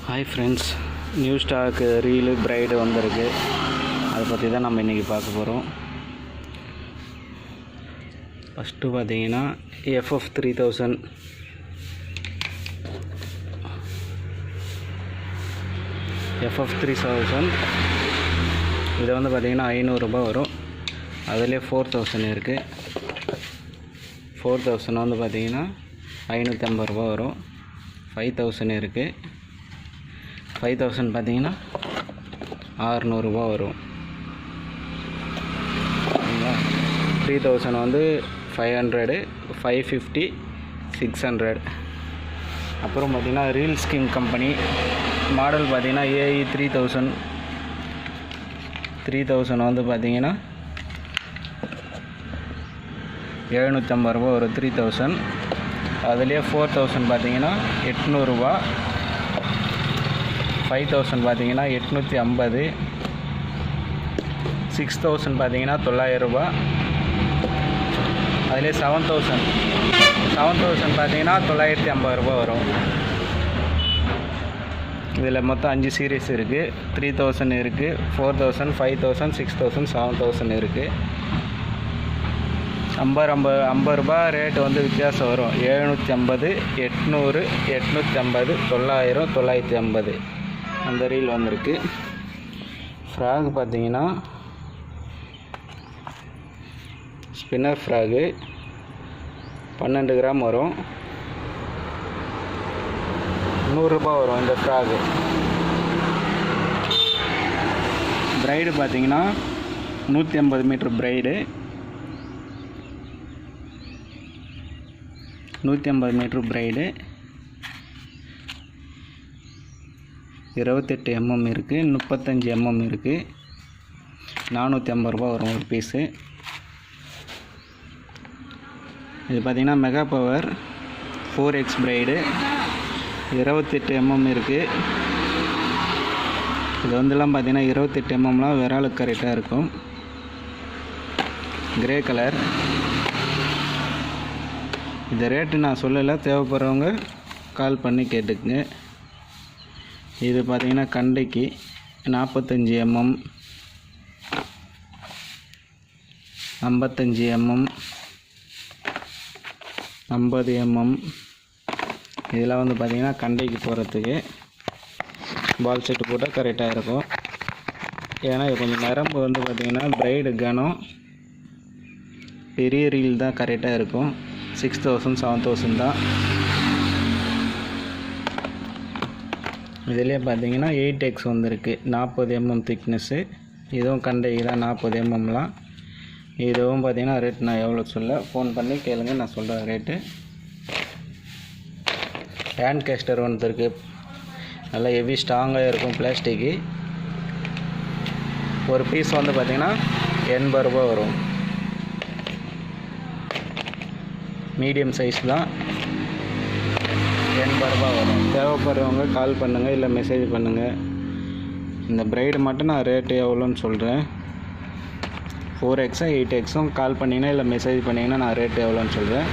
Hi friends, new stock reel braid வந்திருக்கு. அதை பற்றி தான் நம்ம இன்றைக்கி பார்க்க போகிறோம். ஃபஸ்ட்டு பார்த்தீங்கன்னா FF 3000 இது வந்து பார்த்திங்கன்னா 500 ரூபா வரும். அதிலே 4000 இருக்குது. 4000 வந்து பார்த்திங்கன்னா 550 ரூபா வரும். 5000 இருக்குது. 5000 பார்த்தீங்கன்னா 600 ரூபா வரும். 3000 வந்து 500, 550, 600. அப்புறம் பார்த்திங்கன்னா ரீல் ஸ்கீம் கம்பெனி மாடல் பார்த்திங்கன்னா AE 3000 வந்து பார்த்திங்கன்னா 750 ரூபா வரும். 3000 அதுலேயே 4000 பார்த்திங்கன்னா 800 ரூபா. 5000 பார்த்தீங்கன்னா 850. 6000 பார்த்தீங்கன்னா 900 ரூபா. அதிலே 7000 பார்த்தீங்கன்னா 950 ரூபா வரும். இதில் மொத்தம் 5 சீரீஸ் இருக்குது. 3000 இருக்குது, 4000, 5000, 6000, 7000 இருக்குது. 50 ரூபா ரேட்டு வந்து வித்தியாசம் வரும். 750, 800, 850, 900, 950 அந்த ரீல் வந்திருக்கு. ஃப்ராக் பார்த்தீங்கன்னா ஸ்பின்னர் ஃப்ராகு 12 கிராம் வரும். 100 ரூபா வரும் இந்த ஃப்ராகு. பிரைடு பார்த்தீங்கன்னா 150 metre braid. 150 metre braid 28 mm இருக்குது, 35 mm இருக்குது. 450 ரூபா வரும் ஒரு பீஸு. இது பார்த்திங்கன்னா mega power 4X bride 28 mm இருக்குது. இது வந்துலாம் பார்த்திங்கன்னா 28 mmலாம் விராலுக்கு கரெக்டாக இருக்கும். Grey colour. இந்த ரேட்டு நான் சொல்லலை, தேவைப்படுறவங்க கால் பண்ணி கேட்டுக்குங்க. இது பார்த்திங்கன்னா கண்டைக்கு 45 mm, 55 mm, 50 mm. இதெல்லாம் வந்து பார்த்திங்கன்னா கண்டைக்கு போகிறதுக்கு பால் செட்டு போட்டால் கரெக்டாக இருக்கும். ஏன்னா இது கொஞ்சம் நரம்பு வந்து பார்த்திங்கன்னா பிரைடு கனம் பெரிய ரீல் தான் கரெக்டாக இருக்கும். 6000, 7000 தான். இதிலே பார்த்தீங்கன்னா 8X வந்துருக்கு. 40 mm திக்னஸ்ஸு. இதுவும் கண்டைக்கு தான் 40 mmலாம். இதுவும் பார்த்தீங்கன்னா ரேட் நான் எவ்வளோ சொல்ல, ஃபோன் பண்ணி கேளுங்க, நான் சொல்கிற ரேட்டு. ஹேண்ட் கேஸ்டர் வந்துருக்கு. நல்லா ஹெவி ஸ்ட்ராங்காக இருக்கும் பிளாஸ்டிக்கு. ஒரு பீஸ் வந்து பார்த்திங்கன்னா 80 ரூபா வரும். மீடியம் சைஸ் தான், 80 ரூபா வரும். தேவைப்படுறவங்க கால் பண்ணுங்கள், இல்லை மெசேஜ் பண்ணுங்கள். இந்த பிரைடு மட்டும் நான் ரேட்டு எவ்வளோன்னு சொல்கிறேன். 4X 8X கால் பண்ணிங்கன்னா இல்லை மெசேஜ் பண்ணிங்கன்னா நான் ரேட்டு எவ்வளோன்னு சொல்கிறேன்.